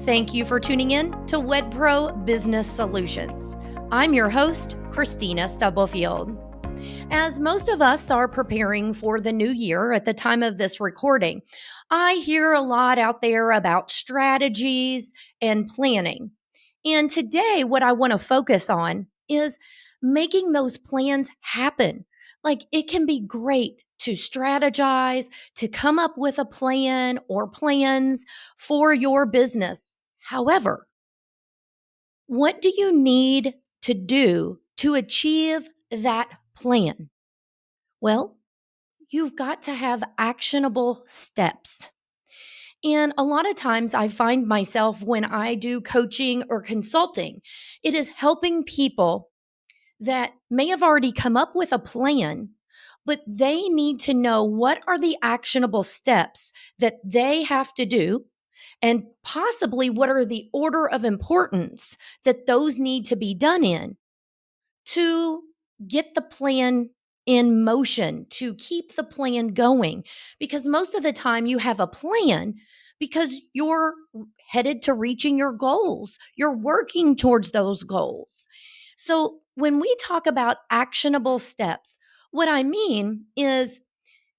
Thank you for tuning in to WedPro Business Solutions. I'm your host, Kristina Stubblefield. As most of us are preparing for the new year at the time of this recording, I hear a lot out there about strategies and planning. And today, what I want to focus on is making those plans happen. Like it can be great to strategize, to come up with a plan or plans for your business. However, what do you need to do to achieve that plan? Well, you've got to have actionable steps. And a lot of times I find myself when I do coaching or consulting, it is helping people that may have already come up with a plan, but they need to know what are the actionable steps that they have to do and possibly what are the order of importance that those need to be done in to get the plan in motion, to keep the plan going. Because most of the time you have a plan because you're headed to reaching your goals, you're working towards those goals. So when we talk about actionable steps, what I mean is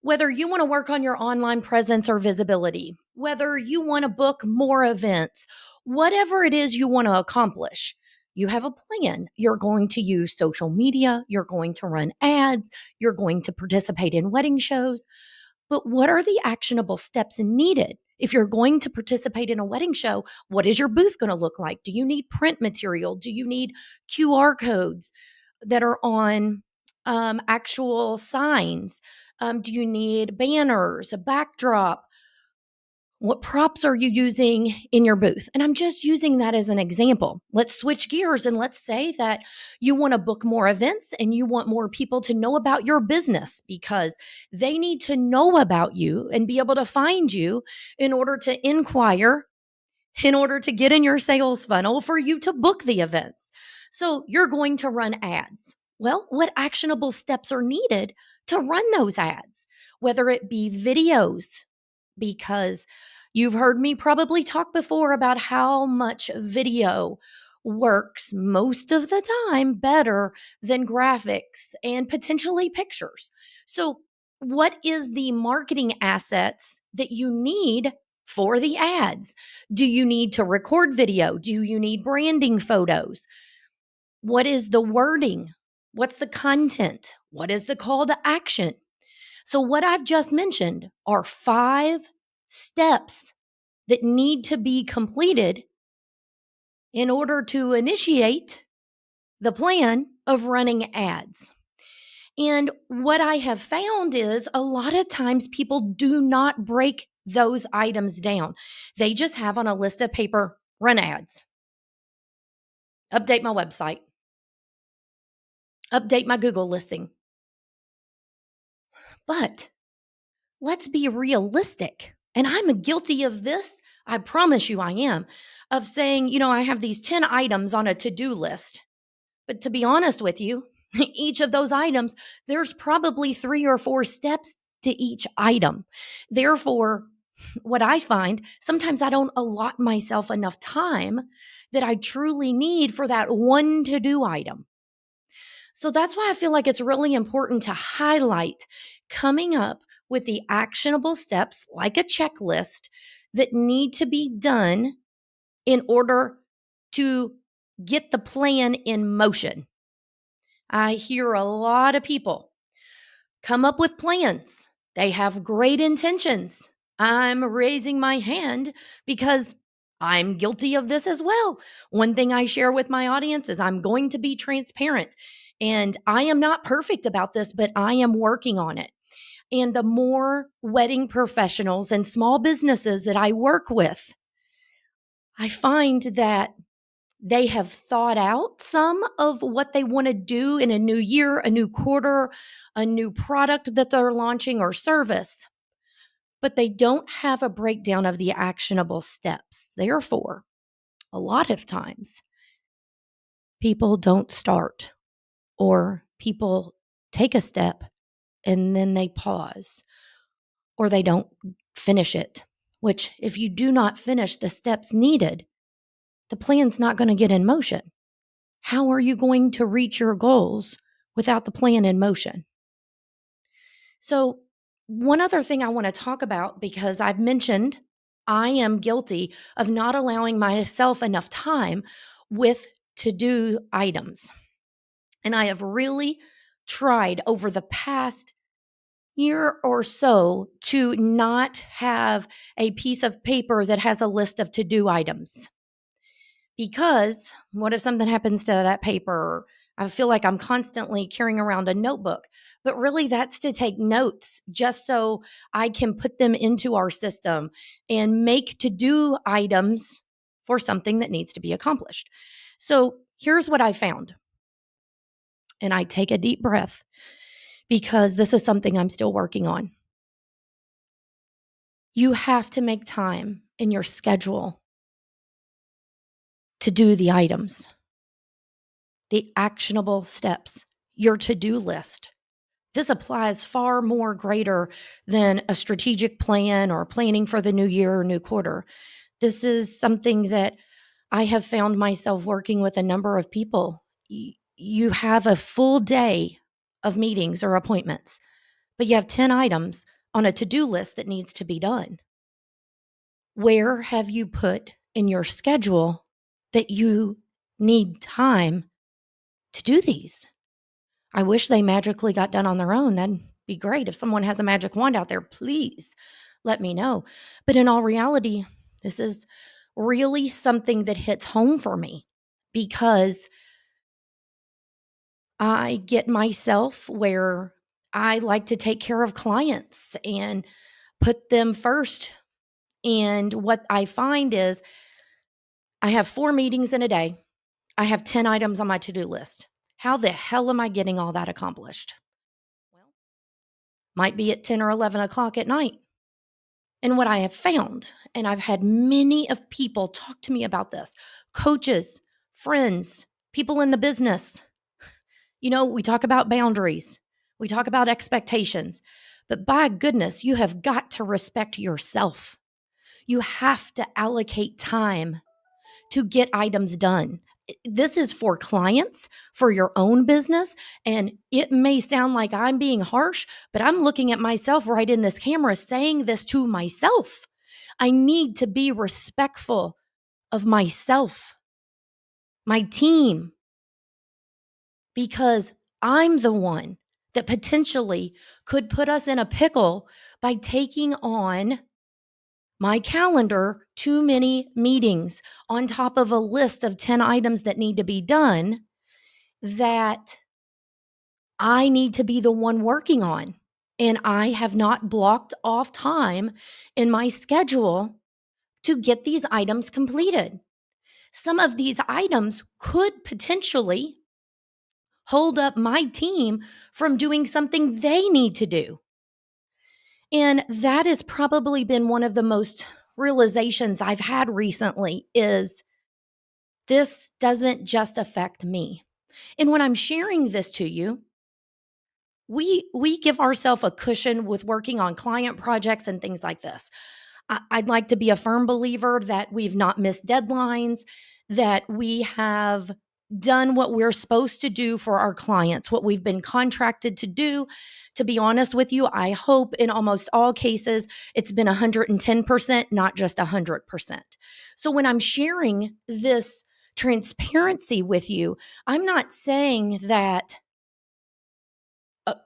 whether you want to work on your online presence or visibility, whether you want to book more events, whatever it is you want to accomplish, you have a plan. You're going to use social media, you're going to run ads, you're going to participate in wedding shows. But what are the actionable steps needed? If you're going to participate in a wedding show, what is your booth going to look like? Do you need print material? Do you need QR codes that are on actual signs? Do you need banners, a backdrop? What props are you using in your booth? And I'm just using that as an example. Let's switch gears and let's say that you want to book more events and you want more people to know about your business because they need to know about you and be able to find you in order to inquire, in order to get in your sales funnel for you to book the events. So you're going to run ads. Well, what actionable steps are needed to run those ads? Whether it be videos, because you've heard me probably talk before about how much video works most of the time better than graphics and potentially pictures. So, what is the marketing assets that you need for the ads? Do you need to record video? Do you need branding photos? What is the wording? What's the content? What is the call to action? So, what I've just mentioned are 5 steps that need to be completed in order to initiate the plan of running ads. And what I have found is a lot of times people do not break those items down. They just have on a list of paper, run ads, update my website, update my Google listing. But let's be realistic. And I'm guilty of this. I promise you I am, of saying, I have these 10 items on a to-do list. But to be honest with you, each of those items, there's probably 3 or 4 steps to each item. Therefore, what I find, sometimes I don't allot myself enough time that I truly need for that one to-do item. So that's why I feel like it's really important to highlight coming up with the actionable steps like a checklist that need to be done in order to get the plan in motion. I hear a lot of people come up with plans. They have great intentions. I'm raising my hand because I'm guilty of this as well. One thing I share with my audience is I'm going to be transparent. And I am not perfect about this, but I am working on it. And the more wedding professionals and small businesses that I work with, I find that they have thought out some of what they want to do in a new year, a new quarter, a new product that they're launching or service, but they don't have a breakdown of the actionable steps. Therefore, a lot of times, people don't start or people take a step and then they pause or they don't finish it, which if you do not finish the steps needed the plan's not going to get in motion. How are you going to reach your goals without the plan in motion? So, one other thing I want to talk about, because I've mentioned I am guilty of not allowing myself enough time with to do items. And I have really tried over the past year or so to not have a piece of paper that has a list of to do items. Because what if something happens to that paper? I feel like I'm constantly carrying around a notebook, but really that's to take notes just so I can put them into our system and make to do items for something that needs to be accomplished. So here's what I found. And I take a deep breath because this is something I'm still working on. You have to make time in your schedule to do the items, the actionable steps, your to do list. This applies far more greater than a strategic plan or planning for the new year or new quarter. This is something that I have found myself working with a number of people. You have a full day of meetings or appointments, but you have 10 items on a to do list that needs to be done. Where have you put in your schedule that you need time to do these? I wish they magically got done on their own. That'd be great. If someone has a magic wand out there, please let me know. But in all reality, this is really something that hits home for me because I get myself where I like to take care of clients and put them first. And what I find is I have 4 meetings in a day. I have 10 items on my to-do list. How the hell am I getting all that accomplished? Well, might be at 10 or 11 o'clock at night. And what I have found, and I've had many of people talk to me about this, coaches, friends, people in the business. We talk about boundaries. We talk about expectations. But by goodness, you have got to respect yourself. You have to allocate time to get items done. This is for clients, for your own business. And it may sound like I'm being harsh, but I'm looking at myself right in this camera saying this to myself. I need to be respectful of myself, my team, because I'm the one that potentially could put us in a pickle by taking on my calendar too many meetings on top of a list of 10 items that need to be done that I need to be the one working on. And I have not blocked off time in my schedule to get these items completed. Some of these items could potentially hold up my team from doing something they need to do. And that has probably been one of the most realizations I've had recently is this doesn't just affect me. And when I'm sharing this to you, we give ourselves a cushion with working on client projects and things like this. I'd like to be a firm believer that we've not missed deadlines, that we have done what we're supposed to do for our clients, what we've been contracted to do. To be honest with you, I hope in almost all cases it's been 110%, not just 100%. So when I'm sharing this transparency with you, I'm not saying that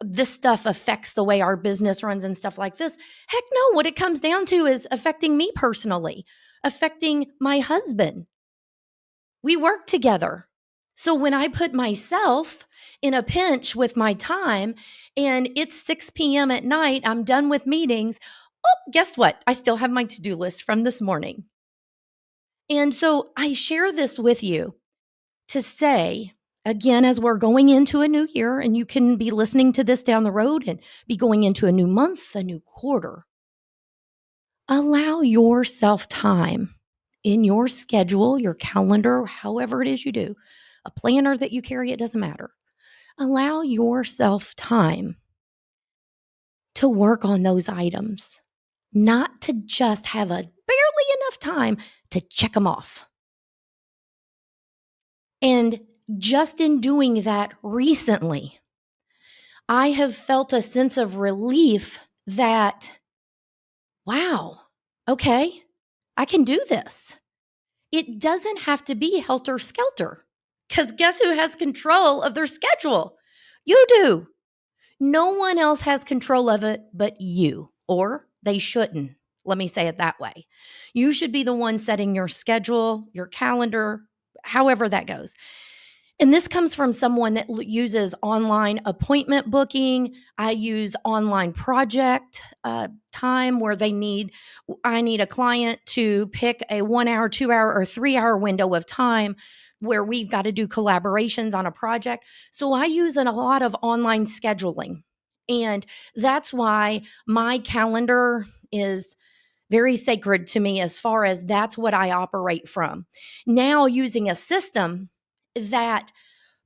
this stuff affects the way our business runs and stuff like this. Heck no, what it comes down to is affecting me personally, affecting my husband. We work together. So when I put myself in a pinch with my time and it's 6 p.m. at night, I'm done with meetings. Oh, guess what? I still have my to-do list from this morning. And so I share this with you to say, again, as we're going into a new year, and you can be listening to this down the road and be going into a new month, a new quarter, allow yourself time in your schedule, your calendar, however it is you do, a planner that you carry, it doesn't matter. Allow yourself time to work on those items, not to just have a barely enough time to check them off. And just in doing that recently, I have felt a sense of relief that, wow, okay, I can do this. It doesn't have to be helter skelter because guess who has control of their schedule? You do. No one else has control of it but you, or they shouldn't. Let me say it that way. You should be the one setting your schedule, your calendar, however that goes. And this comes from someone that uses online appointment booking. I use online project time where I need a client to pick a 1 hour, 2 hour, or 3 hour window of time where we've got to do collaborations on a project. So I use a lot of online scheduling. And that's why my calendar is very sacred to me as far as that's what I operate from. Now, using a system that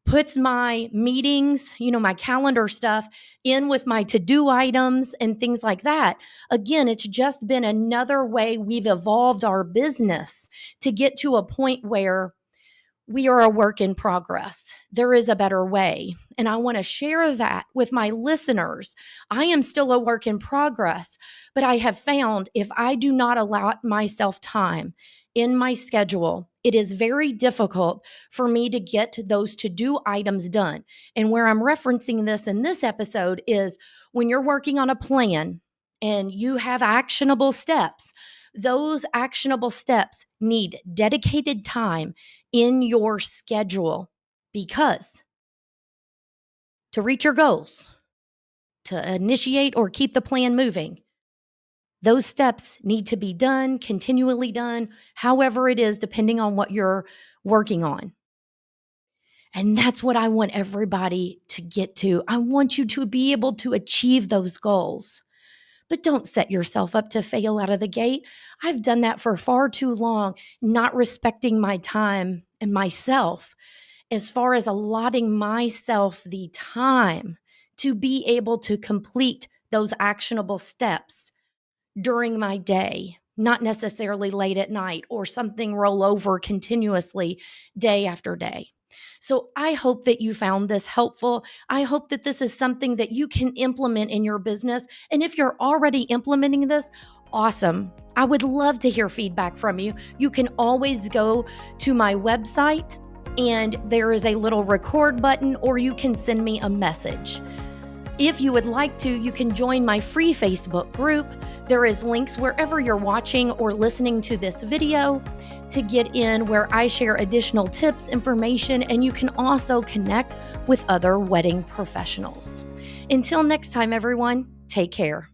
puts my meetings, my calendar stuff in with my to-do items and things like that. Again, it's just been another way we've evolved our business to get to a point where we are a work in progress. There is a better way. And I want to share that with my listeners. I am still a work in progress, but I have found if I do not allow myself time in my schedule, it is very difficult for me to get those to do items done. And where I'm referencing this in this episode is when you're working on a plan and you have actionable steps, those actionable steps need dedicated time in your schedule because to reach your goals, to initiate or keep the plan moving, those steps need to be done, continually done, however it is, depending on what you're working on. And that's what I want everybody to get to. I want you to be able to achieve those goals. But don't set yourself up to fail out of the gate. I've done that for far too long, not respecting my time and myself as far as allotting myself the time to be able to complete those actionable steps during my day, not necessarily late at night or something roll over continuously day after day. So I hope that you found this helpful. I hope that this is something that you can implement in your business. And if you're already implementing this, awesome. I would love to hear feedback from you. You can always go to my website and there is a little record button, or you can send me a message. If you would like to, you can join my free Facebook group. There is links wherever you're watching or listening to this video to get in, where I share additional tips, information, and you can also connect with other wedding professionals. Until next time, everyone, take care.